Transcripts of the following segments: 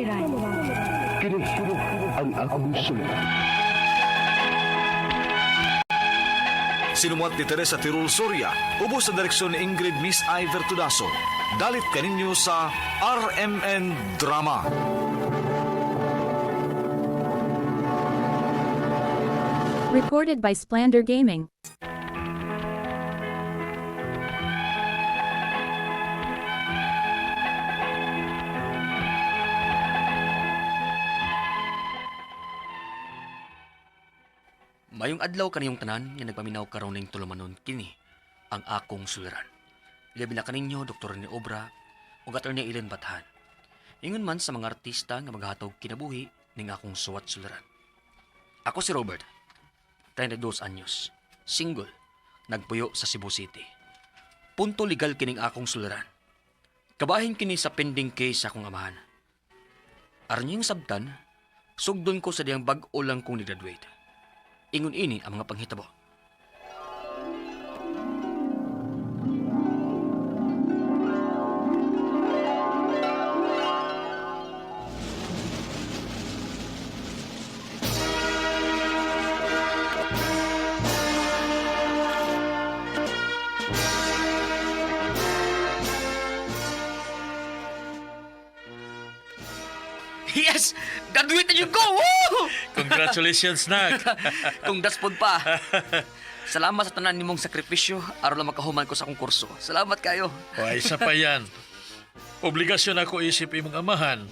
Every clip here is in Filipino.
Kini ang akong suliran. Sinumat ni Teresa Tirul Soria, ubos sa direksyon ni Ingrid Miss Iver Tudaso. Dalit kaninyo sa RMN Drama. Recorded by Splander Gaming. Mayong adlaw kaniyong tanan nga nagpaminaw karon ning tulumanon kini ang akong suliran. Ilabi na kaninyo Dr. ni Obra ug Attorney Ellen Bathan. Ingon man sa mga artista nga maghatog kinabuhi ning akong suwat suliran. Ako si Robert, 32 anyos, single, nagpuyo sa Cebu City. Punto legal kining akong suliran. Kabahin kini sa pending case sa akong amahan. Aron yung sabtan, sugdon ko sa diyang bag-o lang kong ni-graduate. Ingon ini ang mga panghitabo. Yes! Graduate na yung go! Woo! Congratulations, Nak. Kung daspod pa. Salamat sa tanan nimong sakripisyo aron lang makahuman ko sa akong kurso. Salamat kayo. O, isa pa yan. Obligasyon ako isip imong amahan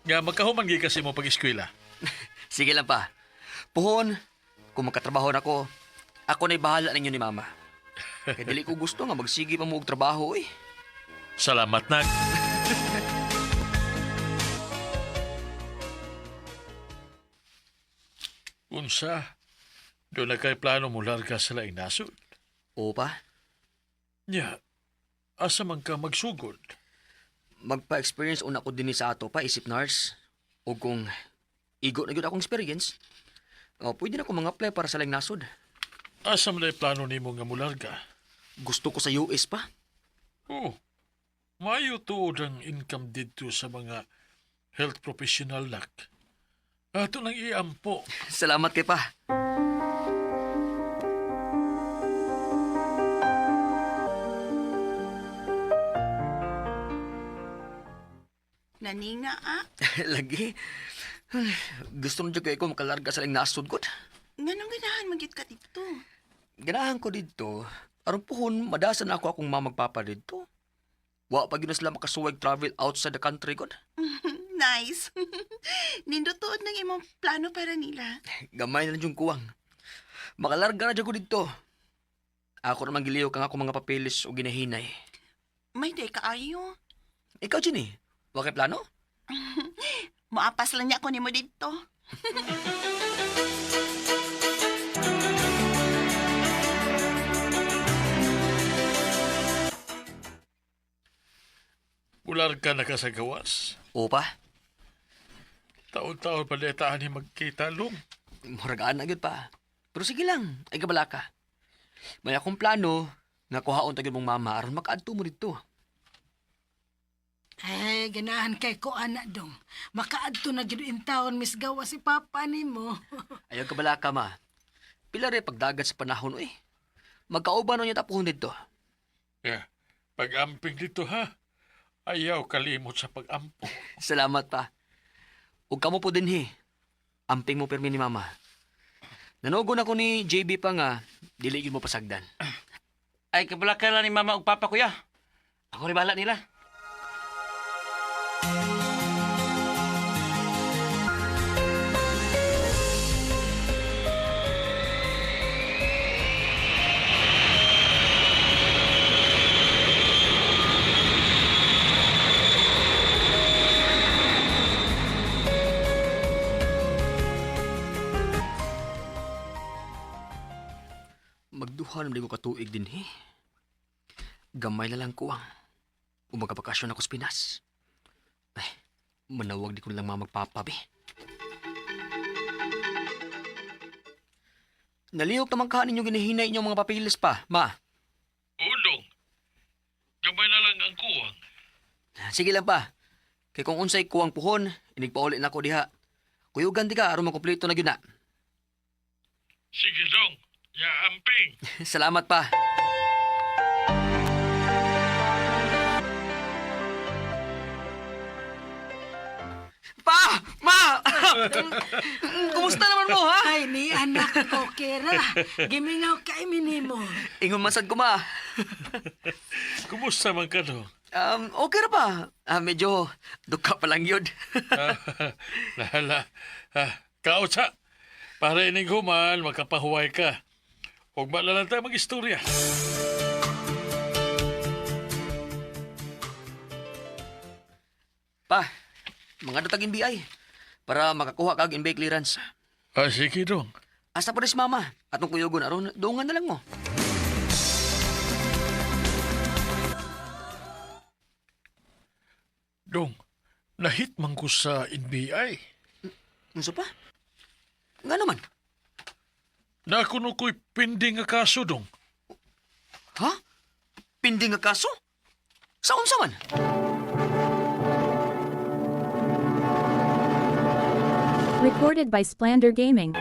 nga magkahuman gi kasi mo pag-eskwela. Sige lang pa. Puhon, kung magkatrabaho na ako na'y bahala ninyo ni Mama. Kaya dili ko gusto nga magsige pa mo og trabaho eh. Salamat, Nak. Unsa, doon na kay plano mo larga sa laing nasod. Oo pa, Nya, asa man ka magsugod? magpa-experience una ko din sa ato pa isip nurse. O kung igo na yun akong experience, pwede na ko mga apply para sa laing nasod. Asa man ay plano nimo nga mularga? Gusto ko sa US pa. Oh, mayo tuod ang income dito sa mga health professional, Nak. Ato nang iampo. Salamat kay pa. Naninga Lagi. Gusto nyo kayo ko makalarga sa laing nasod ko. Nganong ganahan magyud ka dito? Ganahan ko dito. Aron puhon, madasan ako akong mamagpapa dito. Wa pa yun na sila makasuwag travel outside the country ko. Nice. Nindutuod ng imong plano para nila. Gamay na lang yung kuwang. Makalarga na dyan ko dito. Ako naman giliw kang ako mga papeles o ginahinay. May day kaayo. Ikaw, Ginny, wa kay plano? Maapas lang niya ako nimo dito. Mularga na ka sa gawas. Oo pa. Taon-taon pa letaan ni magkita lum. Muragaan na yun pa. Pero sige lang, ay gabala ka. May akong plano nga kuhaon tagin mong mama aron makaadto mo dito. Ay, ganahan kay ko anak dong. Makaadto na gid in town Miss Gawa si papa nimo. Ayaw gabala ka, ma. Pila rin pagdagat sa panahon, eh. Magkauban na niya tapuhon dito. Yeah. Pag-amping dito, ha? Ayaw kalimot sa pag-ampo. Salamat pa. Ug kamo po din, he. Amping mo permi ni mama. Nanogon ako ni JB pa nga, dili yun mo pasagdan. Ay, kabalaka lang ni mama ug papa kuya. Ako rin bahala nila. Magduha naman di ko katuig din, he. Gamay na lang ko ang umagabakasyon ako sa Pinas. Ay, manawag di ko lang mamagpapabi. Nalihok naman ka ninyo ginihinay inyong mga papilis pa, ma. Udong. Gamay na lang ang kuwang. Sige lang pa. Kay kung unsay kuwang puhon, inigpauli na ko diha. Kuyugan di ka, aron makumpleto na gyud na. Sige dong, ya amping. Salamat pa. Pa! Ma! Kumusta naman mo, ha? Ay, ni anak ko, Kira. Gimingaw kay minimo. Ingon masad ko, ma. Kumusta man ka dong? Okay ra pa. Medyo duka pa lang yun. Lahala. Kautsa. Para ining human, makapahuway ka. Huwag malalang tayo mag-istorya. Pa, mga dutagin BI para makakuha kag in-bay clearance. Sige dong. Asa pa rin si mama? Atong kuyugon aron doongan na lang mo. Dong, nahit man ko sa NBI. Unsa pa? Nga naman. Nakuno ko'y pending nga kaso dong. Ha? Pindi nga kaso? Sa unsa man? Recorded by Splander Gaming.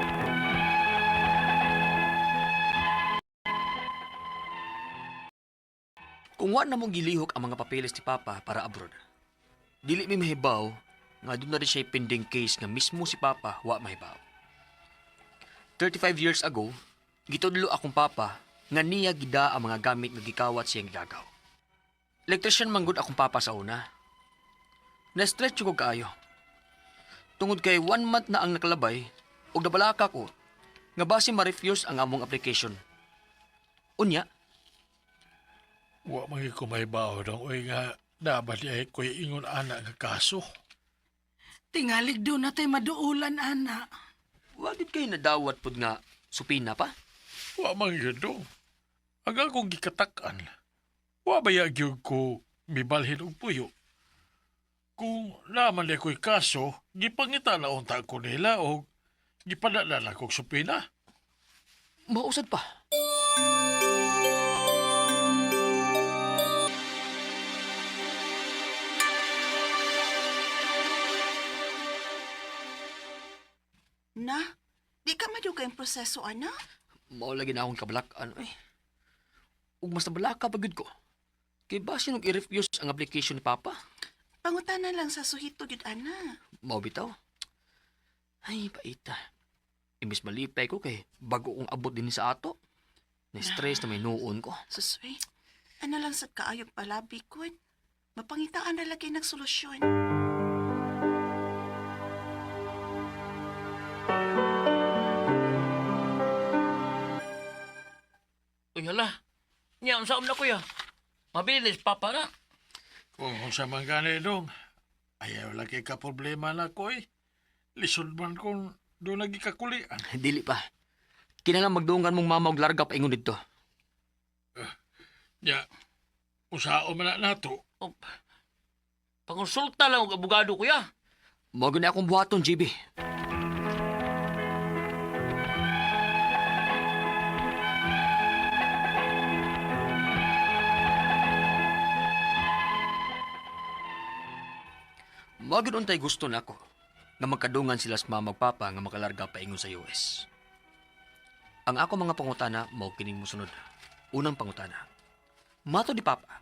Kung wa na mong gilihok ang mga papeles ni Papa para abroad, dili mi mahibaw nga doon na rin siya pending case nga mismo si Papa wa mahibaw. 35 years ago, gitudlo akong Papa nga niya gida ang mga gamit nga gikawat siyang gagaw. Electrician manggod akong Papa sa una. Na-stretch ko kaayo. Tungod kay 1 month na ang nakalabay, ug nabalaka ko nga base ma-refuse ang among application. Unya, Wa magi ko may baho dong. Uy nga, nabali ay ko'y ingon anak nga kaso. Tingalig doon na tayo maduulan, ana. wagid kay nadawat pud nga supina pa. Wa man yun dong. Ang akong gikatakan. Wa ba yagyog ko mibalhin og puyo. Kung naman di ko'y kaso, gipangita na unta ko nila o gipadala na kong supina. Mausad pa. Na, di ka maduga yung proseso, ana? Mao lagi na akong kabalakan eh. Ug mas nabalaka pagud ko. Kay base nung i-refuse ang application ni Papa. Pangutanan lang sa suhito, yun, ana. Mao bitaw. Ay, paita. Imbis malipay ko kay bago kong abot din sa ato. Na-stress na may nuon ko. Suswe, ano lang sa kaayog palabi ko. Mapangitaan na lagi nagsolusyon. Uy, hala. Nya, ang saom na kuya. Mabilis, papa na. Kung sa man gani dong, ayaw lagi ka problema na ko eh. Lisod man kung doon lagi kakulian. Dili pa. Kinahanglan magdungan mong mama og larga pa ingon didto. Ya, usao man na nato. Oh, pangonsulta lang og abogado kuya. Mao gani akong buhaton, GB. Magid untay gusto nako nga magkadungan sila sa mama ug papa nga makalarga pa ingon sa US. Ang ako mga pangutana mao kining mosunod. Unang pangutana. Mato di papa.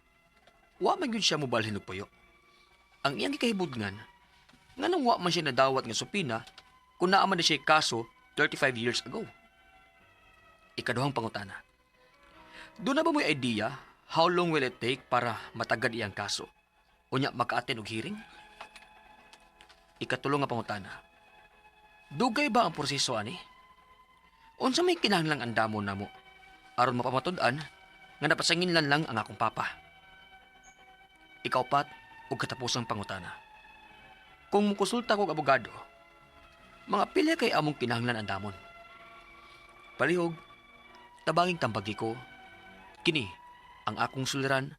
Wa man gyud siya mobalhin og puyo. Ang iyang gikahibudngan nganong wa man siya nadawat nga supina kung naa man na siya kaso 35 years ago. Ikaduhang pangutana. Doon na ba mo'y idea how long will it take para matagad iyang kaso? Unya maka-attend og hearing? Ikatulo nga pangutana. Dugay ba ang proseso ani? Unsa may kinahanglang andamon namo aron mapamatud-an nga napasanginlan lang ang akong papa. Ikaupat ug katapusang pangutana. Kung mukonsulta kog abogado, mga pila kay among kinahanglan andamon. Palihog, tabanging tambagi ko, kini ang akong suliran,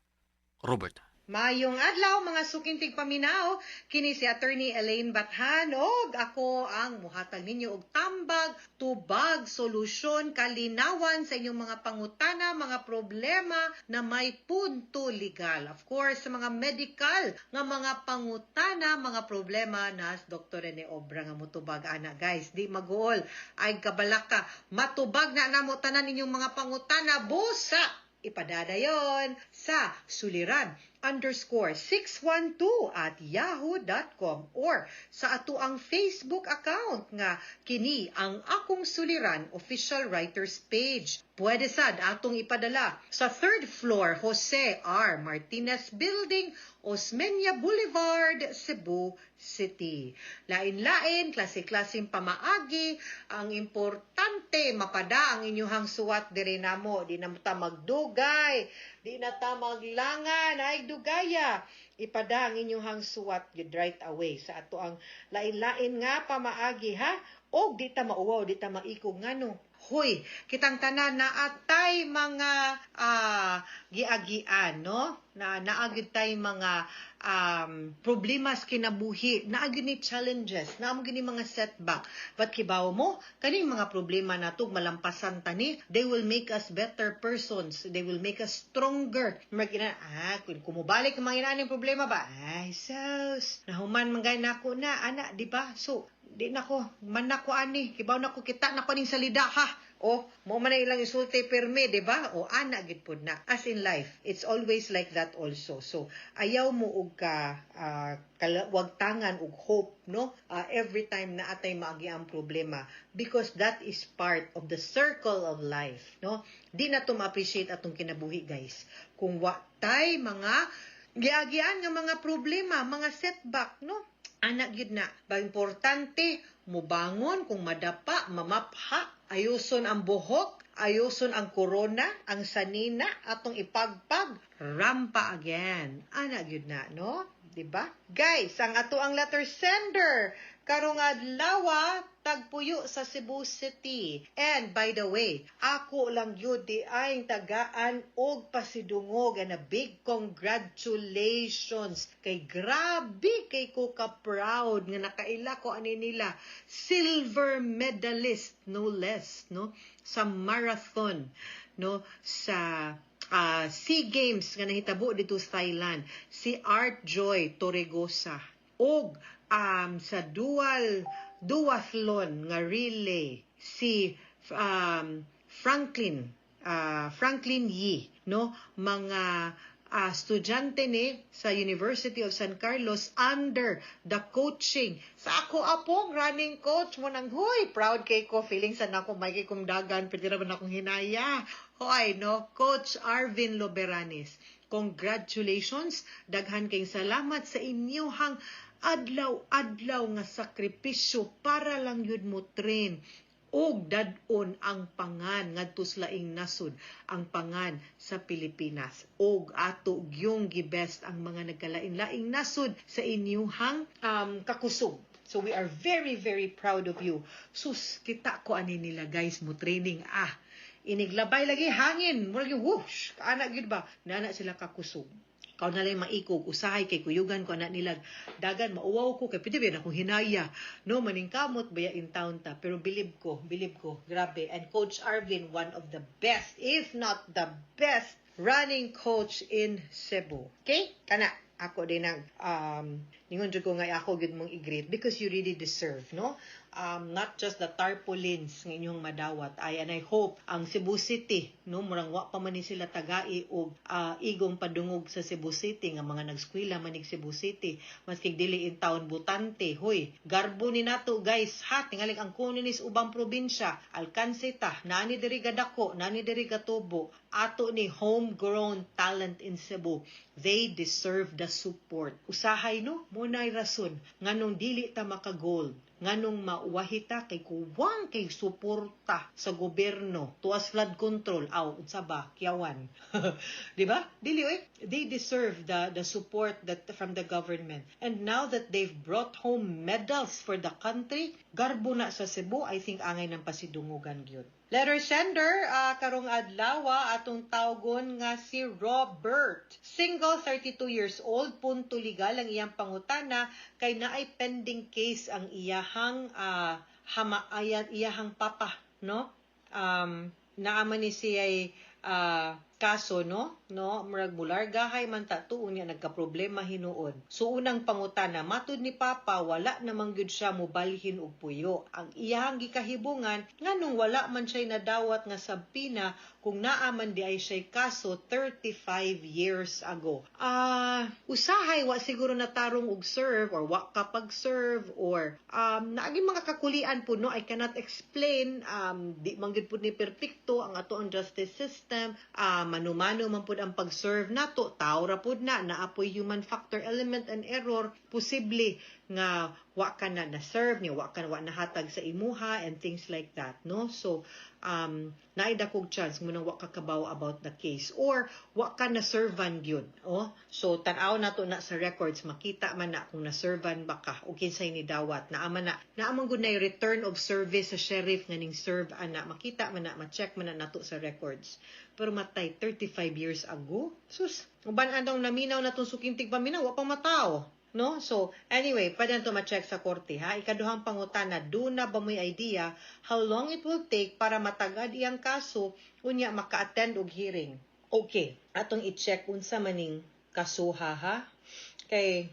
Robert. Mayong adlaw mga sukintig paminaw, kini si Attorney Elaine Bathan og ako ang muhatag ninyo og tambag, tubag, solusyon, kalinawan sa inyong mga pangutana, mga problema na may punto legal. Of course, sa mga medical nga mga pangutana, mga problema na Dr. Rene Obra nga mutubag ana guys. Di maguol ay kabalaka. Matubag na namo tanan ninyong mga pangutana busa. Ipadadayon sa suliran_612@yahoo.com or sa ato ang Facebook account nga kini ang Akong Suliran official writers page. Pwede sad atong ipadala sa 3rd floor Jose R. Martinez Building, Osmeña Boulevard, Cebu City. Lain-lain, klase-klaseng pamaagi, ang importante mapada ang inyuhang suwat diri namo. Di na ta magdugay, di na ta maglangan, ay dugaya. Ipada ang inyuhang suwat yun right away sa ato ang lain-lain nga pamaagi ha. O di ta mauwaw, di ta maikog ngano. Hoy, kitang tanan na atay mga giagian, no? Na naagid tay mga problemas kinabuhi, naagid ni challenges, naagid ni mga setback. But kibaw mo, kaning mga problema nato malampasan tani, they will make us better persons. They will make us stronger. Kung kumubalik ang mga inaaning problema ba? Ay, sus, nahuman manggay nako na, ana, di ba? So, di nako, man nako ani, kibaw nako kita nako ning salida ha. O, mo man na ilang isulti perme, di ba? O, ana gid pud na. As in life, it's always like that also. So, ayaw mo og kalawagtangan og hope, no? Every time na atay maagi ang problema, because that is part of the circle of life, no? Di na to ma-appreciate atong kinabuhi, guys. Kung wa tay mga giagian nga mga problema, mga setback, no? Anak gid na. Ba importante mubangon kung madapa, mamapha, ayuson ang buhok, ayuson ang korona, ang sanina, atong ipagpag, rampa again. Anak gid na, no? Diba? Guys, ang ato ang letter sender karong adlaw tagpuyo sa Cebu City. And by the way, ako lang yun di ay tagaan og pasidungog and a big congratulations kay grabe kay ko ka-proud nga nakaila ko ani nila silver medalist no less, no, sa marathon, no, sa SEA Games nga nahitabo dito sa Thailand, si Art Joy Torregosa og sa duathlon nga relay si Franklin Yi, no, mga estudyante ni sa University of San Carlos under the coaching sa ako apong running coach mo nang huy proud kay ko feeling sa nako may kay kumdagan pwede ra ba akong hinaya hoy no Coach Arvin Loberanes. Congratulations, daghan kayong salamat sa inyong adlaw-adlaw nga sakripisyo para lang yun mo train og dadon ang pangan ngadto sa laing nasod ang pangan sa Pilipinas og ato gyung gibest ang mga nagkalain-laing nasod sa inyong kakusog. So we are very very proud of you. Sus kita ko ani nila guys mo training iniglabay lagi hangin murag yung whoosh kaana gyud ba nana sila kakusog. Kau na lang maikog, usahay kay kuyugan ko anak nilag. Dagan, mauwaw ko, kay pwede ba akong hinaya. No, maningkamot baya in town ta. Pero believe ko, grabe. And Coach Arvin, one of the best, if not the best, running coach in Cebu. Okay? Kana, ako din ang, ningon ko nga ako gud mong i-greet because you really deserve, no? Not just the tarpaulins ng inyong madawat and I hope ang Cebu City no murang wa pa man ni sila tagai og igong padungog sa Cebu City nga mga nagskwela manig Cebu City maski dili in town butante hoy garbo ni nato guys ha tingali ang kuno nis ubang probinsya alkanse ta nani diri gadako nani diri gatubo ato ni homegrown talent in Cebu. They deserve the support. Usahay no munay rason nganong dili ta maka-gold nganong mauwahita kay kuwang kay suporta sa gobyerno tuas flood control unsa ba kiyawan di ba dili they deserve the support that from the government and now that they've brought home medals for the country garbo na sa Cebu I think angay ng pasidungugan gyud Letter sender, karong adlaw atong tawgon nga si Robert. Single, 32 years old, punto legal ang iyang pangutana kay naay pending case ang iyahang iyahang papa, no? Naaman ni siya'y kaso, no? Murag mulargahay man tatuon niya nagka-problema hinuon. So unang pangutana, matud ni Papa wala namang gyud siya mobalhin og puyo. Ang iyahang gikahibungan nganong wala man siya nadawat nga sabpina kung naaman di ay siya kaso 35 years ago. Usahay wa siguro natarong og serve or wa kapag serve or naagi mga kakulian po, no? I cannot explain, di man gyud pud ni perpekto ang ato ang justice system. Mano-mano man pud ang pag-serve nato, tao ra pud na naapoy human factor element and error, posible nga wa ka na serve niya, wa nahatag sa imuha and things like that, no? So naay dakog chance mo nang wa ka kabaw about the case or wa ka na servan gyud, so tan-aw nato na sa records, makita man na kung na-servan ba ka o kinsay ni dawat, naaman gud na return of service sa sheriff nga ning serve ana, makita man na, ma-check man na nato sa records. Pero matay 35 years ago, sus, uban andong naminaw na tong sukintig paminaw, wa pang matao, no? So anyway, pwede na to ma-check sa korte, ha? Ikaduhang pangutana, do na ba mo'y idea how long it will take para matagad iyang kaso unya maka-attend og hearing? Okay, atong i-check unsa maning kasuha, ha? Kay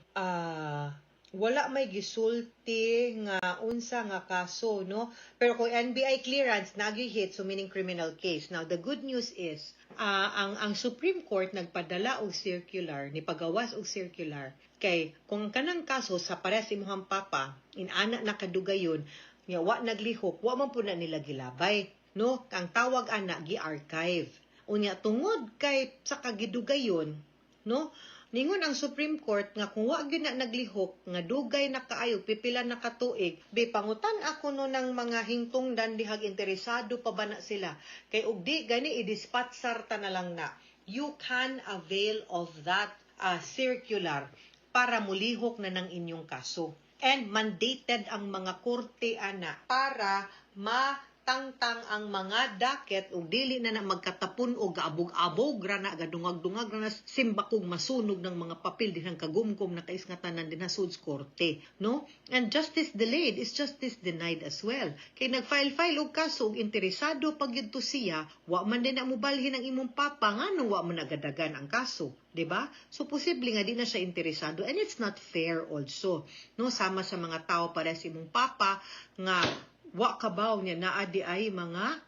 wala may gisulti nga unsa nga kaso, no? Pero kung NBI clearance nagi-hit, so meaning criminal case. Now the good news is ang Supreme Court nagpadala og circular, ni pagawas og circular kay kung kanang kaso sa pares imong papa inana nakadugayon nga wa naglihok, wa man pud na nila gilabay, no? Ang tawag ana gi-archive. Unya tungod kay sa kagidugayon, no? Ningon ang Supreme Court nga kung wa gyud na naglihok nga dugay na kaayo pipila na katuig, pangutan ako no ng mga hingtungdan dihag interesado pa ba na sila kay ug di gani i-dispatsar ta na lang na. You can avail of that circular para mulihok na ng inyong kaso. And mandated ang mga korte ana para matangtang ang mga docket ug dili na magkatapon og gaabog-abog ra na gadungag-dungag ra na simbakog masunog ng mga papel dinang kagumkom na kaisngatanan din sa korte, no? And justice delayed is justice denied as well. Kay nagfile-file og kaso ug interesado pag yudto siya, wa man din na mobalhin ang imong papa nganong wa man nagadagan ang kaso, di ba? So posible nga di na siya interesado and it's not fair also, no? Sama sa mga tao para sa imong papa nga wa kabaw niya naa di ay mga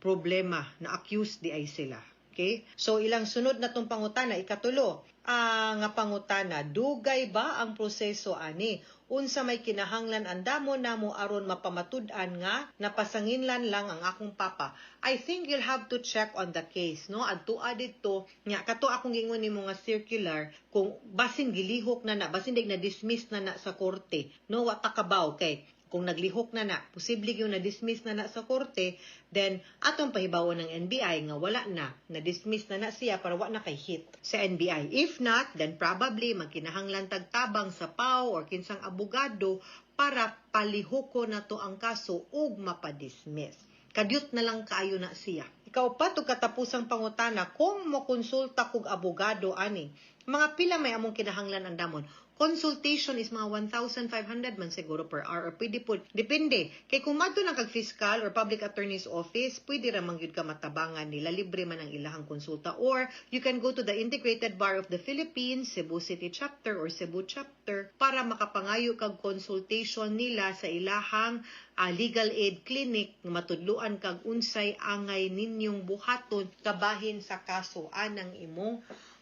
problema na accused di ay sila. Okay? So ilang sunod na tong pangutana, ikatulo, nga pangutana, dugay ba ang proseso ani? Unsa may kinahanglan andamo namo aron mapamatud-an nga napasanginlan lang ang akong papa? I think you'll have to check on the case, no? Adtua dito nya kato akong gingon nimo nga circular kung basin gilihok na basin dig na dismiss na sa korte, no? Wa ta kabaw kay kung naglihok na posible yung na-dismiss na sa korte, then atong pahibawon ng NBI nga wala na-dismiss na siya para wala na kay hit sa NBI. If not, then probably magkinahanglan tagtabang sa PAO or kinsang abogado para palihoko na to ang kaso ug mapadismiss. Kadyot na lang kaayo na siya. Ikaw pa to katapusang pangutana, kung mo konsulta kog abogado ani, mga pila may among kinahanglan andamon. Consultation is mga 1,500 man siguro per hour or pwede po, depende. Kay kung madto lang kag fiscal or public attorney's office, pwede ra man gyud ka matabangan nila, libre man ang ilahang konsulta. Or you can go to the Integrated Bar of the Philippines, Cebu City Chapter or Cebu Chapter para makapangayo kag consultation nila sa ilahang legal aid clinic nga matudluan kag unsay angay ninyong buhaton kabahin sa kaso anang imong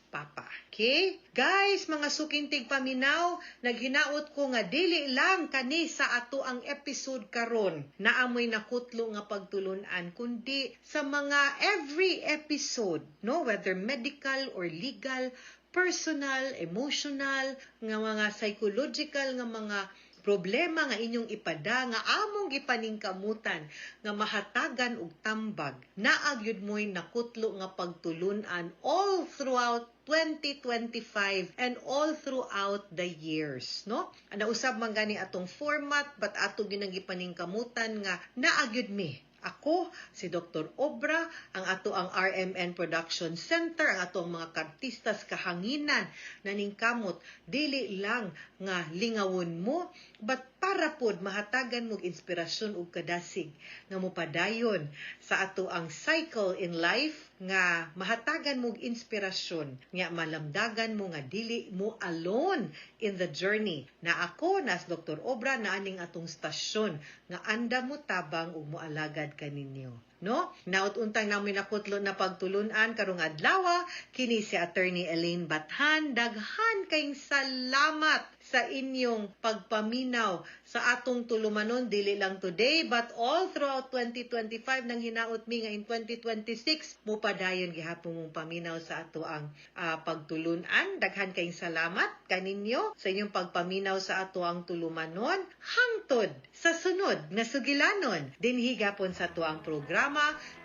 papa. Okay? Guys, mga sukintig paminaw, naghinaot ko nga dili lang kani sa ato ang episode karon na amoy nakutlo nga pagtulunan, kundi sa mga every episode, no? Whether medical or legal, personal, emotional, nga mga psychological, nga mga problema nga inyong ipada nga among gipaningkamutan nga mahatagan og tambag naagyud moy nakutlo nga pagtulunan all throughout 2025 and all throughout the years, no? Nausab man gani atong format but ato gyud gipaningkamutan nga naagyud mi Ako, si Dr. Obra, ang ato ang RMN Production Center, ang ato ang mga kartistas kahanginan na ningkamot, dili lang nga lingawon mo, but para pod mahatagan mo inspirasyon ug kadasig nga mopadayon sa ato ang cycle in life nga mahatagan mo inspirasyon nga malamdagan mo nga dili mo alone in the journey. Na ako nas Dr. Obra na aning atong stasyon nga anda mo tabang ug moalagad kaninyo. No? Naut-untang namin nakutlo na pagtulunan karong adlaw kini si Attorney Elaine Bathan. Daghan kayong salamat sa inyong pagpaminaw sa atong tulumanon, dili lang today but all throughout 2025 nang hinaot mi nga in 2026 mo padayon gihapon mong paminaw sa ato ang pagtulunan. Daghan kayong salamat kaninyo sa inyong pagpaminaw sa ato ang tulumanon hangtod sa sunod na sugilanon dinhi gapon sa ato ang programa.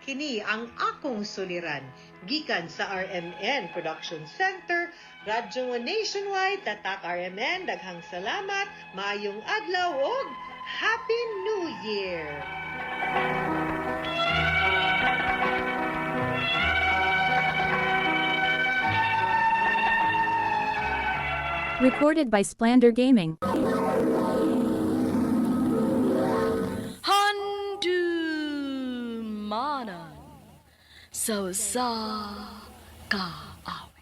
Kini ang akong suliran gikan sa RMN Production Center, Radyo Nationwide, Tatak RMN. Daghang salamat, maayong adlaw ug Happy New Year! Recorded by Splander Gaming. Handumanan sa kaawi.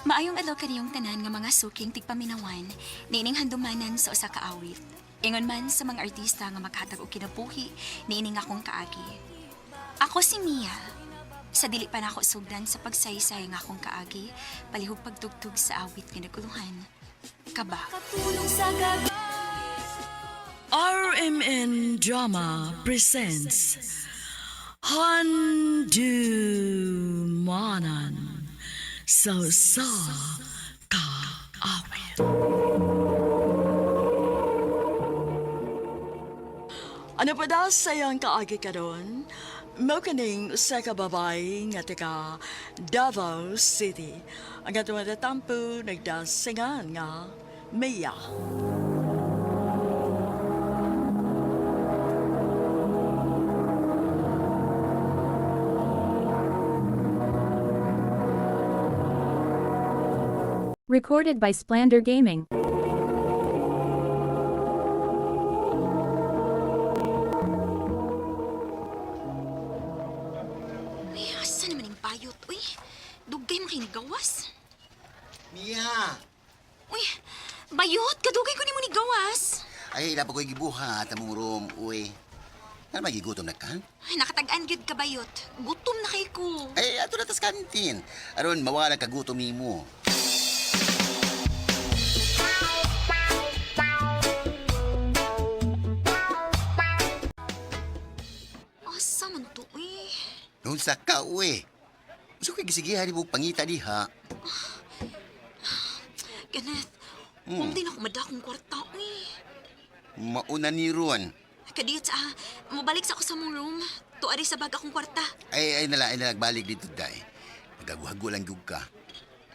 Maayong adlaw kaniyong tanan nga mga suking tigpaminawan, niining handumanan sa usa ka awit. Ingon man sa mga artista nga maghatag og kinabuhi, niining akong kaagi. Ako si Mia. Sa dili pa nako sugdan sa pagsaysay nga akong kaagi, palihog pagtugtog sa awit nga naguluhan. Kaba. RMN Drama presents Handumanan sa kaawit. Ano pa daw sayang kaagi ka doon? Mao kaning usa ka babae nga taga Davao City. Ang atong natatampo nagdasingan nga Mia. Recorded by Splander Gaming. Uy, asa naman yung bayot, uy? Dugay mo kayo gawas. Mia! Uy, bayot, kadugay ko ni mo ni gawas. Ay, ilapa ko'y gibuhat, among room, uy. Ano magigutom na ka? Ay, nakatag-an gyud ka bayot. Gutom na kay ko. Ay, ato na tas kantin. Aron, mawala ka gutom ni mo. Asa man to, uy? Noon sa ka, uy. Gusto ko'y gisigihan ni mo pangita diha. Kenneth, hindi na ako madakong kwarta, uy. Mauna ni Ron. Kadiyot sa, mabalik sa ako sa mong room. Tuari sa bag akong kwarta. Ay, nagbalik dito, day. Nagaguhago lang yung ka.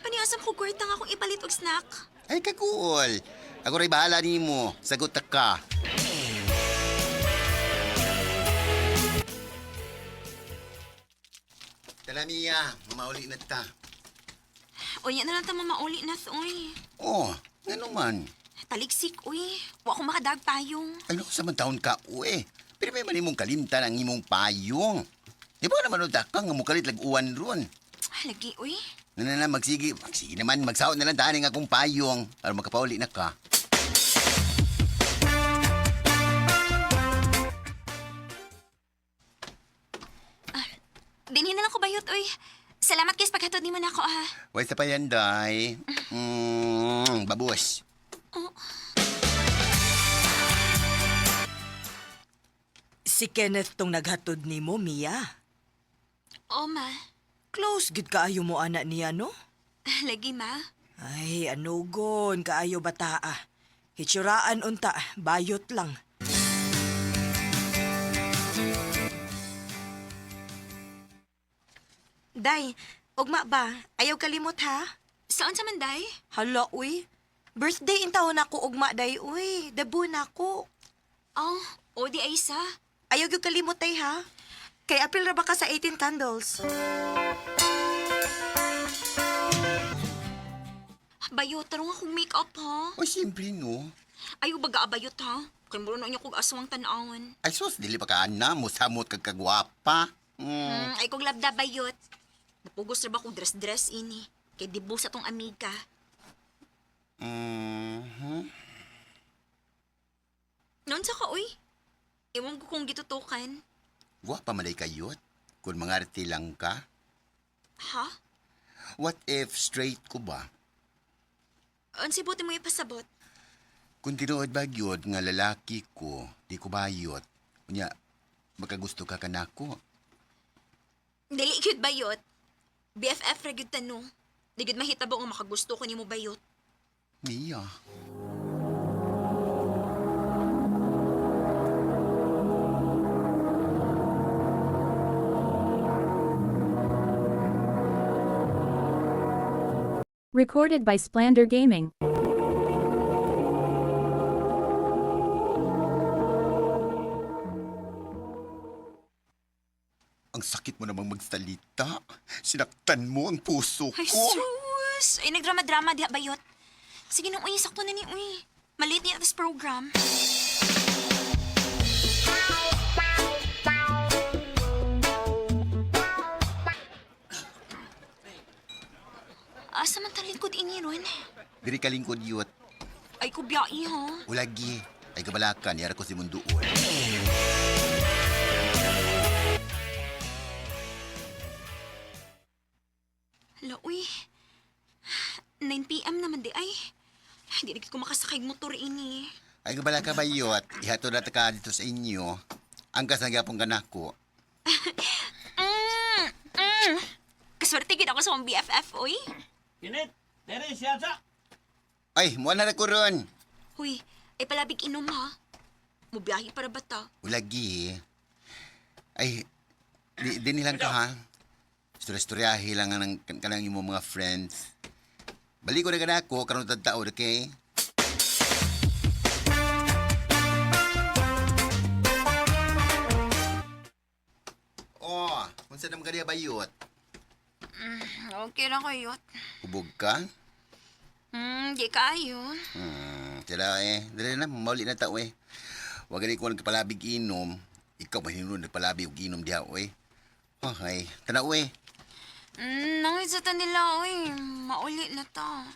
Paniasam ko kwarta nga akong ipalit og snack. Ay, kakuol. Ako rin bahala ni mo. Sagot na ka. Tala, Mia. Mamauli na ta. Uy, na lang tama mauli na, uy. Oh, nga naman. Taligsik, uy. Wa akong makadag payong. Ay, naku, sa taon ka, uwe. Pero may man imong kalimtan ang imong payong. Di ba naman utak ka nga mukalit lag-uwan ron? Lagi, uy. Na, magsige naman, magsaot na lang daan ng akong payong para makapauli na ka. Dinhin na lang ko bayot, uy. Salamat kay paghatod ni mo na ako, ha. Wais pa yan, day. Babos. Si Kenneth tong naghatod ni mo, Mia. Oo, ma. Close gid kaayo mo anak niya, no? Lagi, ma. Ay, anugon, kaayo bataa. Hitsuraan unta, bayot lang. Day, ugma ba? Ayaw kalimot, ha? Saan sa manday? Hala, uy. Birthday in taon ako ugma day, uy. Dabo na ako. Oh, o di ay isa. Ayaw yung kalimot tay, ha? Kay April ra ba ka sa 18 candles? Bayot, tarong akong make-up, ha? O, siyempre, no. Ayaw baga abayot, ha? Kay muro na niyo kong aswang tanawon. Ay, sus, dili pa ka na mo, samot kagkagwapa. Ay kong labda bayot. Napugos na ba kong dress-dress ini? Kay dibo sa tong amiga. Noon sa ka, uy. Iwan ko kung gitutukan. Gwapa malay kayot. Kung mga arti lang ka. Ha? What if straight ko ba? Ansi buti mo ipasabot? Kung tinuod ba yun nga lalaki ko, di ko bayot. Kunya, makagusto ka kanako. Dili gyud bayot. BFF ra gyud tanong. Di gyud mahitabo nga makagusto ko nimo bayot. Mia. Recorded by Splander Gaming. Ang sakit mo namang magsalita. Sinaktan mo ang puso ko. Ay, sus! Ay, nagdrama-drama diha bayot. Sige nung uy, sakto na ni uy. Maliit niya this program. Asa man talingkod ini ron? Diri kalingkod yut. Ay, kubyai ha. Ulagi. Ay kabalakan, yara ko si munduon. Hala, uy. 9 p.m. naman di ay. Hindi ko makasakay motor ini. Ay kabala ka ba yut? Ihato na ka dito sa inyo. Ang kasagapong kanako. Kaswerte gid ako sa mong BFF, uy. Kinit, dere siya sa. Ay, muan na ko ron. Uy, ay palabig inom ha. Mubiyahe para bata. Ulagi. Ay, di nilang ka ha. Istorya-istoryahe lang ang kanang imo mga friends. Balik ko na kanako, karon tagtaod, okay? Oh, unsa naman kaniya bayot? Okay lang kayot. Ubog ka? Di kayo. Sila dali na, mauli na tao eh. Huwag ganit ko nagpalabig inom. Ikaw mahinunod nagpalabig og inom diha, oy. Okay, tanaw eh. Nangit sa nila, uy. Mauli na ta.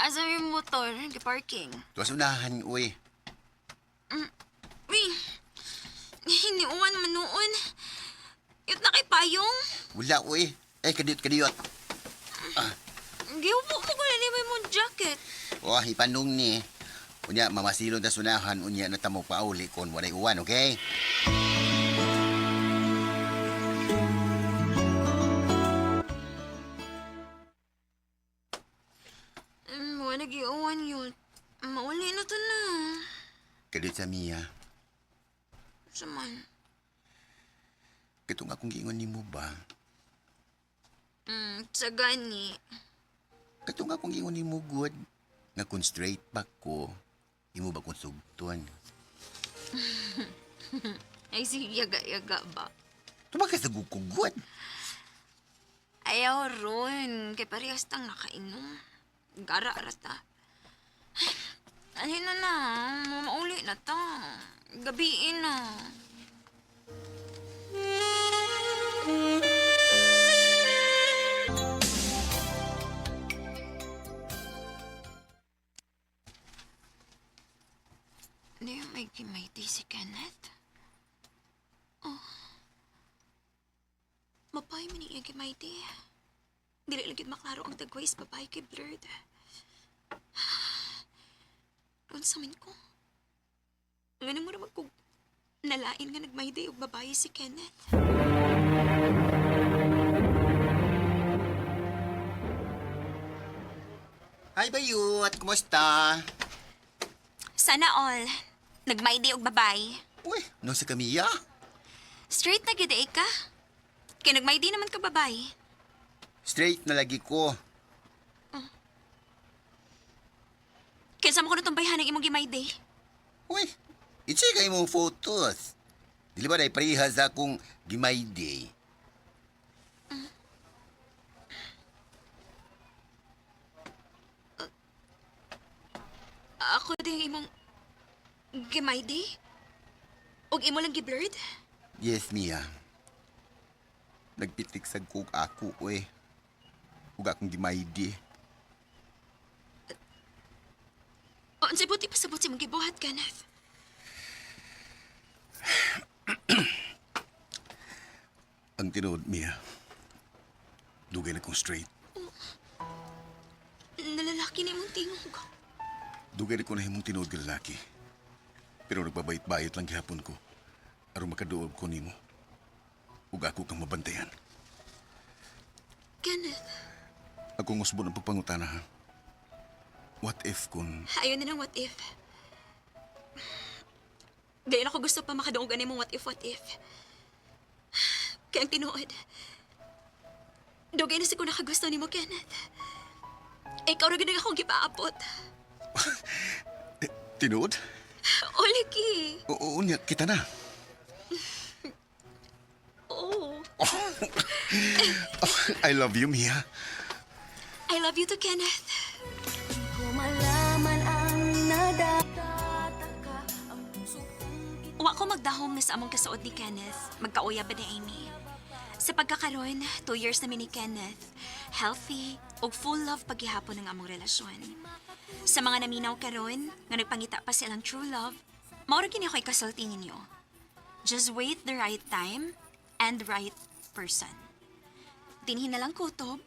Asa yung motor? Parking. Tuwas unahan, oy. Uy, hiniuwan man noon. Yut na kay payong. Wala, oy. Ay, kadiyot. Giupo mo ko na mo jacket. Oh, ipanong ni. Unya, mamasilon na sunahan, unya na tamo pauli kung walay uwan, okay? Wala giuwan yun. Mauli na to na. Kadiyot sa Mia. Saman. Katong akong giingon nimo ba? Sa gani. Katong akong giingon nimo good. Nga kung straight back ko, imo ba kung sugton? Ay, sige, yaga-yaga ba? Tumakasagog ko good. Ayaw ron. Kay parehas tang nakainom. Gara-ara ta. Ano na, mauli na ta. Gabiin na. Hindi may gimayti si Kenneth. Oh. Mapay man iya gimayti. Dili lagi maklaro ang tagways babae kay Blurred. Unsa man ko? Ganun mo naman kung nalain nga nagmayday og babae si Kenneth. Hi, Bayut. Kumusta? Sana all. Nagmayday og babae. Uy, no sa Kamiya? Straight na gid ka? Kaya nagmay di naman ka babae. Straight na lagi ko. Kaya sa mo ko na tumbayhan ng imong gimay day. Uy, i-check kayo mong photos. Dili ba na iparihas akong Gimay Day? Ako din imong gimay day? Og imo lang giblurred? Yes, Mia. Nagpitik sa kog ako, eh. Ug akong Gimay Day. O, unsay buti pa sa buti mong gibuhat, Kenneth? Ang tinood, Mia. Dugay na kong straight. Nalalaki ni mong tingog. Dugay na ko na himong tinood ka lalaki. Pero nagbabait-bayot lang gihapon ko. Aron makaduog ko nimo. Ug ako kang mabantayan. Kenneth, Akong usbo ng pagpangutana, ha? What if kung... ayaw na ng what if. Dahil ako gusto pa makaduog ani mong what if. Kaya ang tinuod. Dugay na siguro nakagusto ni mo, Kenneth. Ikaw rin akong gipaapot. Tinood? O, lagi. Oo, niya, kita na. Oo. I love you, Mia. I love you too, Kenneth. Wa ko magdahom na sa among kasuod ni Kenneth. Magkauya ba ni Amy? Sa pagkakaroon, 2 years na ni Kenneth. Healthy ug full love paghihapon ng among relasyon. Sa mga naminaw karon nga nagpangita pa silang true love, mao ra kini ako ikasulti ninyo. Just wait the right time and right person. Dinhi na lang kutob.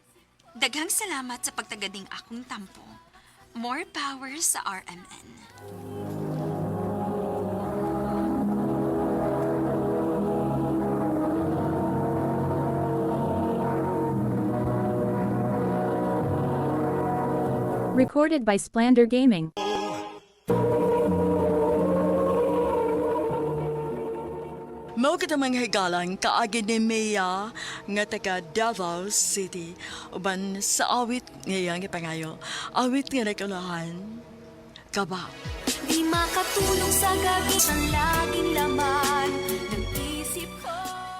Daghang salamat sa pagtagading akong tampo. More power sa RMN. Recorded by Splander Gaming. Mao kita mga higalang kaagi ni Mia nga taga Davao City uban sa awit ngayang ipangayo. Awit nga nagkalahan. Kaba. Di makatulong sa gabi ang laging laman ng isip ko.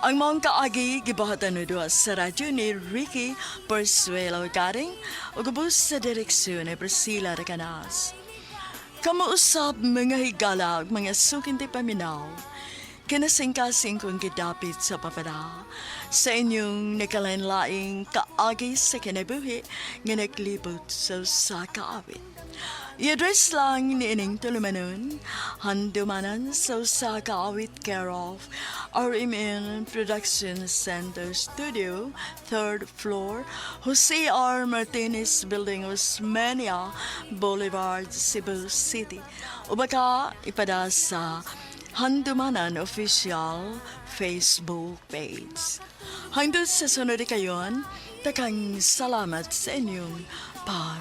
Ang mga kaagi gibahatan no duha sa radyo ni Ricky Persuelo Garing ug ubos sa direksyon ni Priscilla Recanas. Kamuusap mga higala ug mga sukinti paminaw. Kinasingkasing kong gidapit sa papala sa inyong nakalanlaing kaagi sa kinabuhi nga naglibot sa kaawit. I-address lang ni ining tulumanon, handumanan sa kaawit care of RMN Production Center Studio, 3rd floor, Jose R. Martinez Building, Osmeña Boulevard, Cebu City. O baka ipada sa Handumanan Official Facebook page. Hanggang sa sunod kayon, takang salamat sa inyong pag